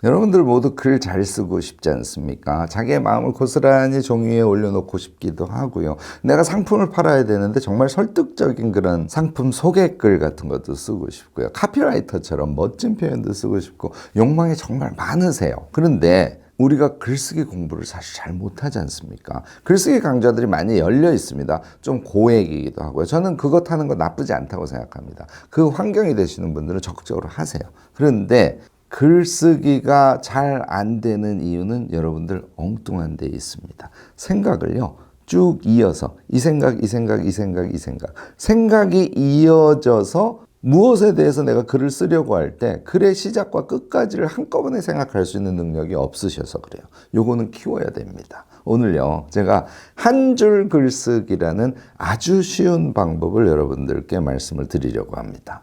여러분들 모두 글 잘 쓰고 싶지 않습니까? 자기의 마음을 고스란히 종이 위에 올려놓고 싶기도 하고요. 내가 상품을 팔아야 되는데 정말 설득적인 그런 상품 소개글 같은 것도 쓰고 싶고요. 카피라이터처럼 멋진 표현도 쓰고 싶고 욕망이 정말 많으세요. 그런데 우리가 글쓰기 공부를 사실 잘 못하지 않습니까? 글쓰기 강좌들이 많이 열려 있습니다. 좀 고액이기도 하고요. 저는 그것 하는 거 나쁘지 않다고 생각합니다. 그 환경이 되시는 분들은 적극적으로 하세요. 그런데 글쓰기가 잘 안 되는 이유는 여러분들 엉뚱한 데 있습니다. 생각을요 쭉 이어서 이 생각, 이 생각, 이 생각, 이 생각 생각이 이어져서 무엇에 대해서 내가 글을 쓰려고 할 때 글의 시작과 끝까지를 한꺼번에 생각할 수 있는 능력이 없으셔서 그래요. 요거는 키워야 됩니다. 오늘요 제가 한 줄 글쓰기라는 아주 쉬운 방법을 여러분들께 말씀을 드리려고 합니다.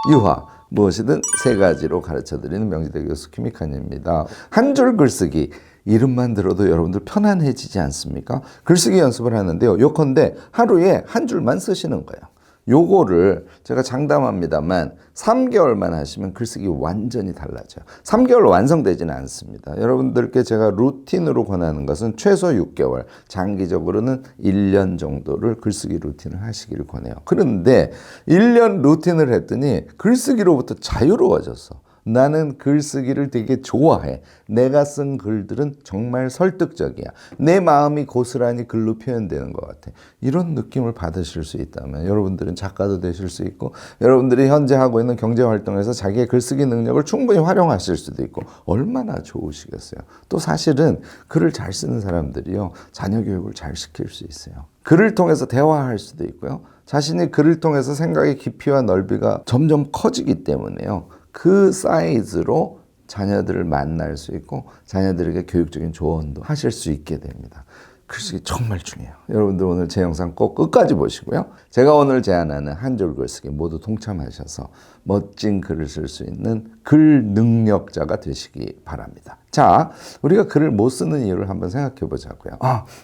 유화, 무엇이든 세 가지로 가르쳐드리는 명지대 교수 김익환입니다. 한 줄 글쓰기, 이름만 들어도 여러분들 편안해지지 않습니까? 글쓰기 연습을 하는데요. 요컨대 하루에 한 줄만 쓰시는 거예요. 요거를 제가 장담합니다만 3개월만 하시면 글쓰기 완전히 달라져요. 3개월 완성되지는 않습니다. 여러분들께 제가 루틴으로 권하는 것은 최소 6개월, 장기적으로는 1년 정도를 글쓰기 루틴을 하시기를 권해요. 그런데 1년 루틴을 했더니 글쓰기로부터 자유로워졌어. 나는 글쓰기를 되게 좋아해. 내가 쓴 글들은 정말 설득적이야. 내 마음이 고스란히 글로 표현되는 것 같아. 이런 느낌을 받으실 수 있다면 여러분들은 작가도 되실 수 있고 여러분들이 현재 하고 있는 경제활동에서 자기의 글쓰기 능력을 충분히 활용하실 수도 있고 얼마나 좋으시겠어요. 또 사실은 글을 잘 쓰는 사람들이요 자녀 교육을 잘 시킬 수 있어요. 글을 통해서 대화할 수도 있고요. 자신이 글을 통해서 생각의 깊이와 넓이가 점점 커지기 때문에요. 그 사이즈로 자녀들을 만날 수 있고 자녀들에게 교육적인 조언도 하실 수 있게 됩니다. 글쓰기 정말 중요해요. 여러분들 오늘 제 영상 꼭 끝까지 보시고요. 제가 오늘 제안하는 한 줄 글쓰기 모두 동참하셔서 멋진 글을 쓸 수 있는 글 능력자가 되시기 바랍니다. 자, 우리가 글을 못 쓰는 이유를 한번 생각해 보자고요.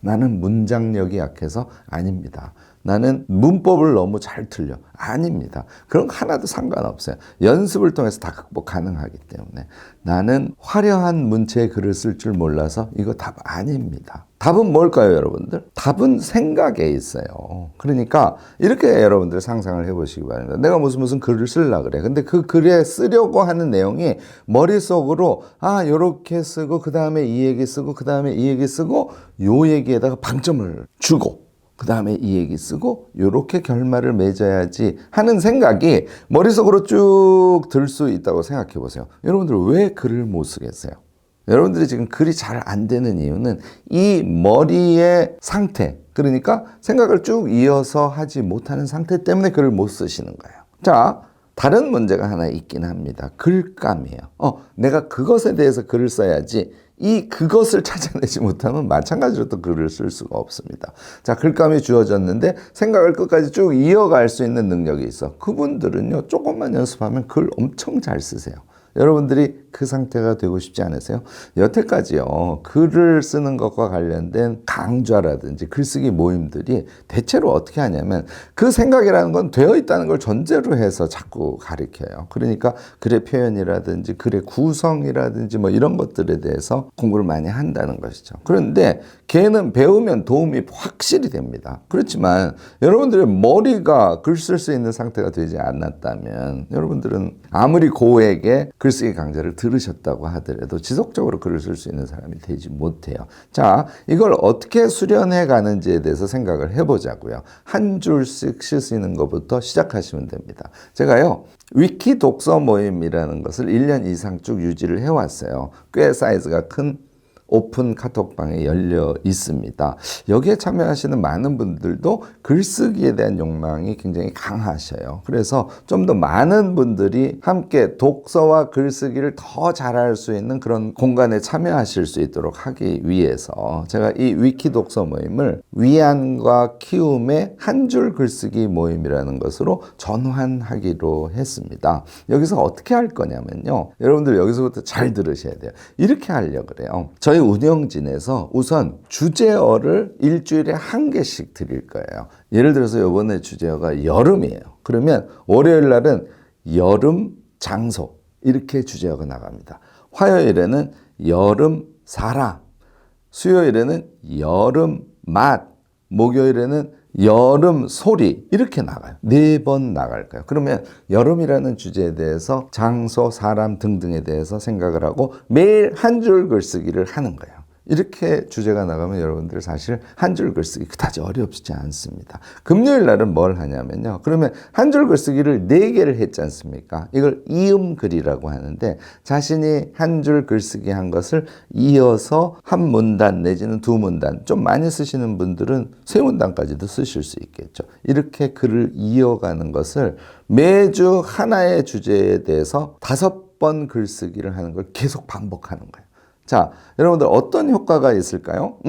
나는 문장력이 약해서 아닙니다. 나는 문법을 너무 잘 틀려. 아닙니다. 그런 거 하나도 상관없어요. 연습을 통해서 다 극복 가능하기 때문에. 나는 화려한 문체의 글을 쓸 줄 몰라서 이거 답 아닙니다. 답은 뭘까요, 여러분들? 답은 생각에 있어요. 그러니까 이렇게 여러분들 상상을 해보시기 바랍니다. 내가 무슨 글을 쓰려고 그래. 근데 그 글에 쓰려고 하는 내용이 머릿속으로 요렇게 쓰고 그 다음에 이 얘기 쓰고 그 다음에 이 얘기 쓰고 요 얘기에다가 방점을 주고 그 다음에 이 얘기 쓰고 이렇게 결말을 맺어야지 하는 생각이 머릿속으로 쭉 들 수 있다고 생각해 보세요. 여러분들 왜 글을 못 쓰겠어요? 여러분들이 지금 글이 잘 안 되는 이유는 이 머리의 상태, 그러니까 생각을 쭉 이어서 하지 못하는 상태 때문에 글을 못 쓰시는 거예요. 자, 다른 문제가 하나 있긴 합니다. 글감이에요. 내가 그것에 대해서 글을 써야지 그것을 찾아내지 못하면 마찬가지로 또 글을 쓸 수가 없습니다. 자, 글감이 주어졌는데 생각을 끝까지 쭉 이어갈 수 있는 능력이 있어. 그분들은요, 조금만 연습하면 글 엄청 잘 쓰세요. 여러분들이 그 상태가 되고 싶지 않으세요? 여태까지요, 글을 쓰는 것과 관련된 강좌라든지 글쓰기 모임들이 대체로 어떻게 하냐면 그 생각이라는 건 되어 있다는 걸 전제로 해서 자꾸 가르쳐요. 그러니까 글의 표현이라든지 글의 구성이라든지 뭐 이런 것들에 대해서 공부를 많이 한다는 것이죠. 그런데 걔는 배우면 도움이 확실히 됩니다. 그렇지만 여러분들의 머리가 글 쓸 수 있는 상태가 되지 않았다면 여러분들은 아무리 고액의 글쓰기 강좌를 들으셨다고 하더라도 지속적으로 글을 쓸 수 있는 사람이 되지 못해요. 자, 이걸 어떻게 수련해 가는지에 대해서 생각을 해보자고요. 한 줄씩 쓸 수 있는 것부터 시작하시면 됩니다. 제가요, 위키 독서 모임이라는 것을 1년 이상 쭉 유지를 해왔어요. 꽤 사이즈가 큰 오픈 카톡방에 열려 있습니다. 여기에 참여하시는 많은 분들도 글쓰기에 대한 욕망이 굉장히 강하셔요. 그래서 좀 더 많은 분들이 함께 독서와 글쓰기를 더 잘할 수 있는 그런 공간에 참여하실 수 있도록 하기 위해서 제가 이 위키 독서 모임을 위안과 키움의 한 줄 글쓰기 모임이라는 것으로 전환하기로 했습니다. 여기서 어떻게 할 거냐면요, 여러분들 여기서부터 잘 들으셔야 돼요. 이렇게 하려고 그래요. 저희 운영진에서 우선 주제어를 일주일에 한 개씩 드릴 거예요. 예를 들어서 이번에 주제어가 여름이에요. 그러면 월요일 날은 여름 장소 이렇게 주제어가 나갑니다. 화요일에는 여름 사람, 수요일에는 여름 맛, 목요일에는 여름 소리 이렇게 나가요. 4번 나갈까요? 그러면 여름이라는 주제에 대해서 장소, 사람 등등에 대해서 생각을 하고 매일 한 줄 글쓰기를 하는 거예요. 이렇게 주제가 나가면 여러분들 사실 한 줄 글쓰기 그다지 어렵지 않습니다. 금요일 날은 뭘 하냐면요. 그러면 한 줄 글쓰기를 4개를 했지 않습니까? 이걸 이음글이라고 하는데 자신이 한 줄 글쓰기 한 것을 이어서 한 문단 내지는 2문단, 좀 많이 쓰시는 분들은 3문단까지도 쓰실 수 있겠죠. 이렇게 글을 이어가는 것을 매주 하나의 주제에 대해서 5번 글쓰기를 하는 걸 계속 반복하는 거예요. 자, 여러분들 어떤 효과가 있을까요?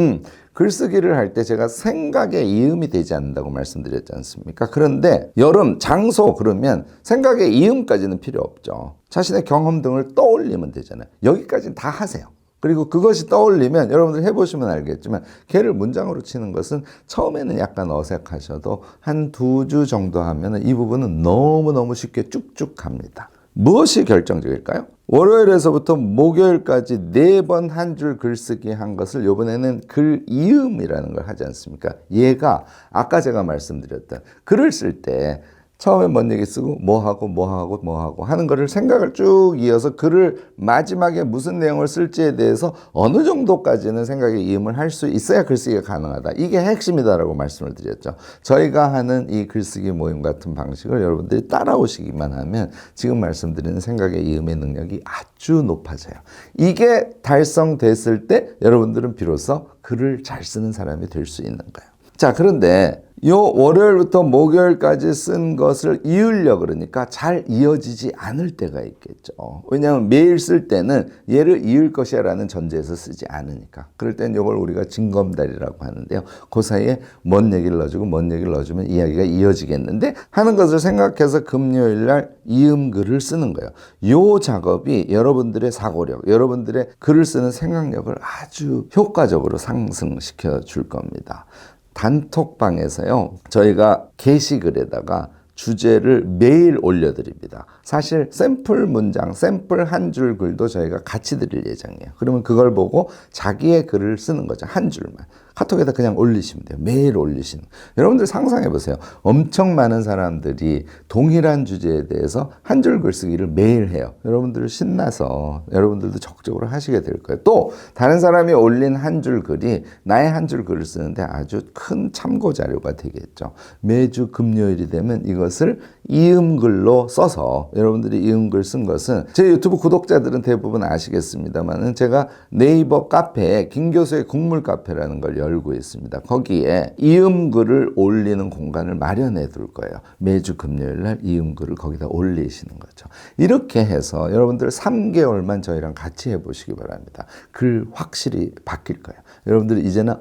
글쓰기를 할 때 제가 생각에 이음이 되지 않는다고 말씀드렸지 않습니까? 그런데 여름, 장소 그러면 생각에 이음까지는 필요 없죠. 자신의 경험 등을 떠올리면 되잖아요. 여기까지는 다 하세요. 그리고 그것이 떠올리면 여러분들 해보시면 알겠지만 걔를 문장으로 치는 것은 처음에는 약간 어색하셔도 한 2주 정도 하면 이 부분은 너무너무 쉽게 쭉쭉 갑니다. 무엇이 결정적일까요? 월요일에서부터 목요일까지 4번 한 줄 글쓰기 한 것을 이번에는 글 이음이라는 걸 하지 않습니까? 얘가 아까 제가 말씀드렸던 글을 쓸 때 처음에 뭔 얘기 쓰고 뭐 하고 하는 거를 생각을 쭉 이어서 글을 마지막에 무슨 내용을 쓸지에 대해서 어느 정도까지는 생각의 이음을 할 수 있어야 글쓰기가 가능하다. 이게 핵심이다라고 말씀을 드렸죠. 저희가 하는 이 글쓰기 모임 같은 방식을 여러분들이 따라오시기만 하면 지금 말씀드리는 생각의 이음의 능력이 아주 높아져요. 이게 달성됐을 때 여러분들은 비로소 글을 잘 쓰는 사람이 될 수 있는 거예요. 자, 그런데 요 월요일부터 목요일까지 쓴 것을 이으려고 그러니까 잘 이어지지 않을 때가 있겠죠. 왜냐하면 매일 쓸 때는 얘를 이을 것이야 라는 전제에서 쓰지 않으니까. 그럴 땐 요걸 우리가 징검다리라고 하는데요. 그 사이에 뭔 얘기를 넣어주고 뭔 얘기를 넣어주면 이야기가 이어지겠는데 하는 것을 생각해서 금요일날 이음글을 쓰는 거예요. 요 작업이 여러분들의 사고력, 여러분들의 글을 쓰는 생각력을 아주 효과적으로 상승시켜 줄 겁니다. 단톡방에서요, 저희가 게시글에다가 주제를 매일 올려드립니다. 사실 샘플 문장, 샘플 한 줄 글도 저희가 같이 드릴 예정이에요. 그러면 그걸 보고 자기의 글을 쓰는 거죠. 한 줄만. 카톡에다 그냥 올리시면 돼요. 매일 올리시는. 여러분들 상상해 보세요. 엄청 많은 사람들이 동일한 주제에 대해서 한 줄 글쓰기를 매일 해요. 여러분들 신나서 여러분들도 적극적으로 하시게 될 거예요. 또 다른 사람이 올린 한 줄 글이 나의 한 줄 글을 쓰는데 아주 큰 참고 자료가 되겠죠. 매주 금요일이 되면 이것을 이음글로 써서 여러분들이 이음글 쓴 것은 제 유튜브 구독자들은 대부분 아시겠습니다만은 제가 네이버 카페에 김 교수의 국물 카페라는 걸 열고 있습니다. 거기에 이음글을 올리는 공간을 마련해 둘 거예요. 매주 금요일 날 이음글을 거기다 올리시는 거죠. 이렇게 해서 여러분들 3개월만 저희랑 같이 해보시기 바랍니다. 글 확실히 바뀔 거예요. 여러분들이 이제는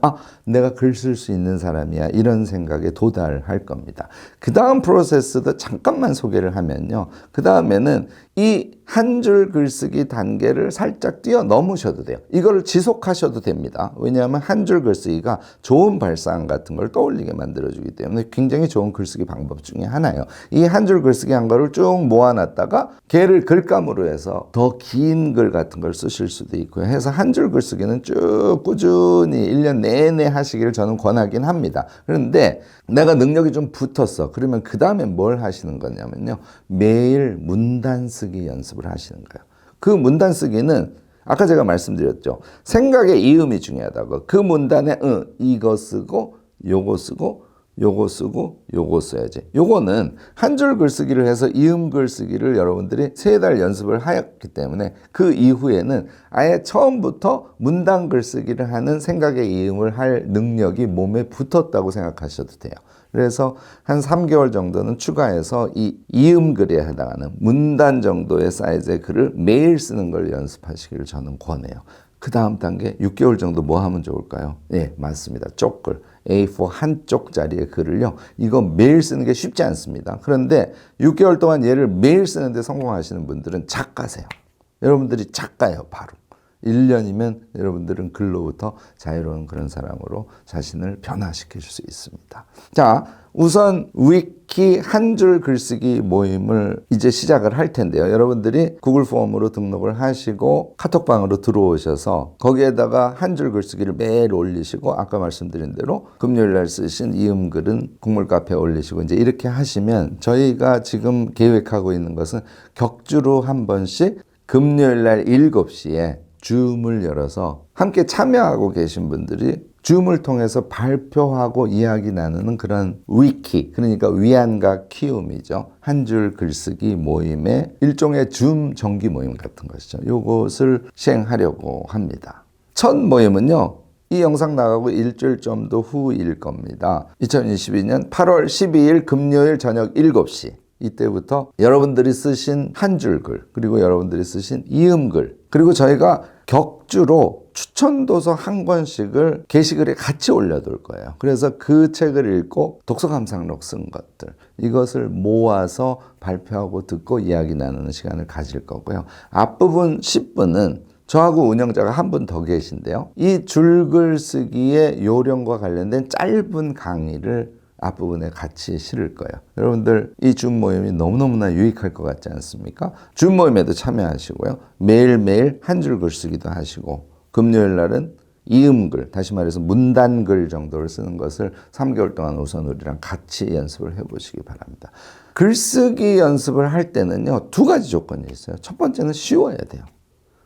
내가 글 쓸 수 있는 사람이야 이런 생각에 도달할 겁니다. 그 다음 프로세스도 잠깐만 소개를 하면요. 그 다음에는 이 한 줄 글쓰기 단계를 살짝 뛰어넘으셔도 돼요. 이걸 지속하셔도 됩니다. 왜냐하면 한 줄 글쓰기가 좋은 발상 같은 걸 떠올리게 만들어주기 때문에 굉장히 좋은 글쓰기 방법 중에 하나예요. 이 한 줄 글쓰기 한 거를 쭉 모아놨다가 걔를 글감으로 해서 더 긴 글 같은 걸 쓰실 수도 있고요. 해서 한 줄 글쓰기는 쭉 꾸준히 1년 내내 하시기를 저는 권하긴 합니다. 그런데 내가 능력이 좀 붙었어. 그러면 그 다음에 뭘 하시는 거냐면요. 매일 문단 쓰기 연습을 하시는 거예요. 그 문단 쓰기는 아까 제가 말씀드렸죠. 생각의 이음이 중요하다고. 그 문단에 이거 쓰고 요거 쓰고 요거 쓰고 요거 써야지. 요거는 한 줄 글쓰기를 해서 이음 글쓰기를 여러분들이 3달 연습을 하였기 때문에 그 이후에는 아예 처음부터 문단 글쓰기를 하는 생각의 이음을 할 능력이 몸에 붙었다고 생각하셔도 돼요. 그래서 한 3개월 정도는 추가해서 이 이음글에 해당하는 문단 정도의 사이즈의 글을 매일 쓰는 걸 연습하시기를 저는 권해요. 그 다음 단계 6개월 정도 뭐 하면 좋을까요? 네, 맞습니다. 쪽글. A4 한 쪽짜리의 글을요. 이거 매일 쓰는 게 쉽지 않습니다. 그런데 6개월 동안 얘를 매일 쓰는데 성공하시는 분들은 작가세요. 여러분들이 작가예요, 바로. 1년이면 여러분들은 글로부터 자유로운 그런 사람으로 자신을 변화시킬 수 있습니다. 자, 우선 위키 한 줄 글쓰기 모임을 이제 시작을 할 텐데요. 여러분들이 구글 폼으로 등록을 하시고 카톡방으로 들어오셔서 거기에다가 한 줄 글쓰기를 매일 올리시고 아까 말씀드린 대로 금요일 날 쓰신 이음글은 국물 카페에 올리시고 이제 이렇게 하시면 저희가 지금 계획하고 있는 것은 격주로 한 번씩 금요일 날 7시에 줌을 열어서 함께 참여하고 계신 분들이 줌을 통해서 발표하고 이야기 나누는 그런 위키, 그러니까 위안과 키움이죠. 한 줄 글쓰기 모임의 일종의 줌 정기 모임 같은 것이죠. 이것을 시행하려고 합니다. 첫 모임은요. 이 영상 나가고 일주일 정도 후일 겁니다. 2022년 8월 12일 금요일 저녁 7시. 이때부터 여러분들이 쓰신 한 줄 글, 그리고 여러분들이 쓰신 이음글, 그리고 저희가 격주로 추천도서 한 권씩을 게시글에 같이 올려둘 거예요. 그래서 그 책을 읽고 독서 감상록 쓴 것들, 이것을 모아서 발표하고 듣고 이야기 나누는 시간을 가질 거고요. 앞부분 10분은 저하고 운영자가 한 분 더 계신데요. 이 줄글 쓰기의 요령과 관련된 짧은 강의를 앞부분에 같이 실을 거예요. 여러분들 이 줌 모임이 너무너무나 유익할 것 같지 않습니까? 줌 모임에도 참여하시고요. 매일매일 한 줄 글쓰기도 하시고 금요일 날은 이음글, 다시 말해서 문단글 정도를 쓰는 것을 3개월 동안 우선 우리랑 같이 연습을 해보시기 바랍니다. 글쓰기 연습을 할 때는요. 2가지 조건이 있어요. 첫 번째는 쉬워야 돼요.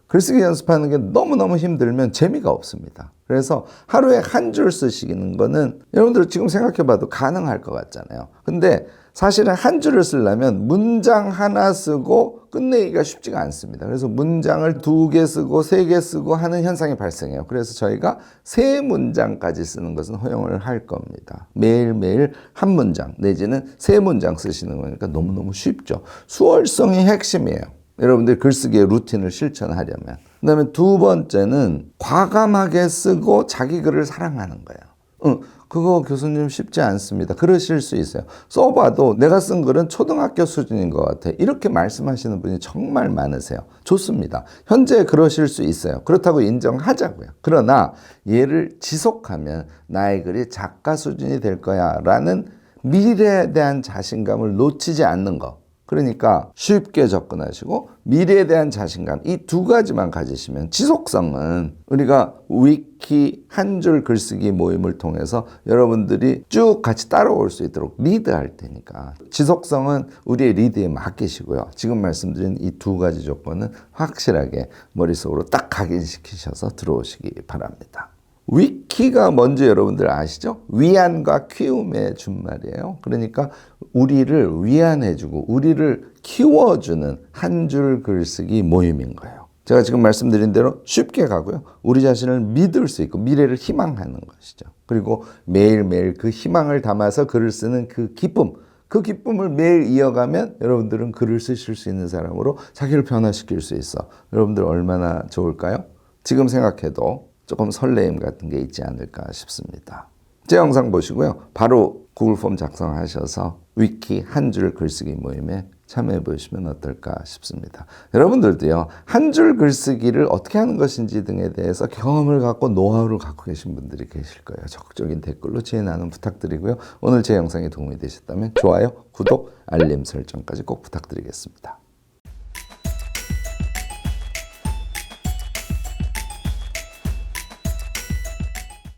글쓰기 연습하는 게 너무너무 힘들면 재미가 없습니다. 그래서 하루에 한 줄 쓰시는 거는 여러분들 지금 생각해봐도 가능할 것 같잖아요. 근데 사실은 한 줄을 쓰려면 문장 하나 쓰고 끝내기가 쉽지가 않습니다. 그래서 문장을 2개 쓰고 3개 쓰고 하는 현상이 발생해요. 그래서 저희가 3문장까지 쓰는 것은 허용을 할 겁니다. 매일매일 한 문장 내지는 3문장 쓰시는 거니까 너무너무 쉽죠. 수월성이 핵심이에요. 여러분들 글쓰기의 루틴을 실천하려면. 그 다음에 2번째는 과감하게 쓰고 자기 글을 사랑하는 거예요. 그거 교수님 쉽지 않습니다. 그러실 수 있어요. 써봐도 내가 쓴 글은 초등학교 수준인 것 같아. 이렇게 말씀하시는 분이 정말 많으세요. 좋습니다. 현재 그러실 수 있어요. 그렇다고 인정하자고요. 그러나 얘를 지속하면 나의 글이 작가 수준이 될 거야 라는 미래에 대한 자신감을 놓치지 않는 거. 그러니까 쉽게 접근하시고 미래에 대한 자신감, 이 2가지만 가지시면 지속성은 우리가 위키 한 줄 글쓰기 모임을 통해서 여러분들이 쭉 같이 따라올 수 있도록 리드할 테니까 지속성은 우리의 리드에 맡기시고요. 지금 말씀드린 이 2가지 조건은 확실하게 머릿속으로 딱 각인시키셔서 들어오시기 바랍니다. 위키가 뭔지 여러분들 아시죠? 위안과 키움의 준말이에요. 그러니까 우리를 위안해주고 우리를 키워주는 한 줄 글쓰기 모임인 거예요. 제가 지금 말씀드린 대로 쉽게 가고요. 우리 자신을 믿을 수 있고 미래를 희망하는 것이죠. 그리고 매일매일 그 희망을 담아서 글을 쓰는 그 기쁨을 매일 이어가면 여러분들은 글을 쓰실 수 있는 사람으로 자기를 변화시킬 수 있어. 여러분들 얼마나 좋을까요? 지금 생각해도 조금 설레임 같은 게 있지 않을까 싶습니다. 제 영상 보시고요. 바로 구글 폼 작성하셔서 위키 한 줄 글쓰기 모임에 참여해 보시면 어떨까 싶습니다. 여러분들도요. 한 줄 글쓰기를 어떻게 하는 것인지 등에 대해서 경험을 갖고 노하우를 갖고 계신 분들이 계실 거예요. 적극적인 댓글로 지혜 나눔 부탁드리고요. 오늘 제 영상이 도움이 되셨다면 좋아요, 구독, 알림 설정까지 꼭 부탁드리겠습니다.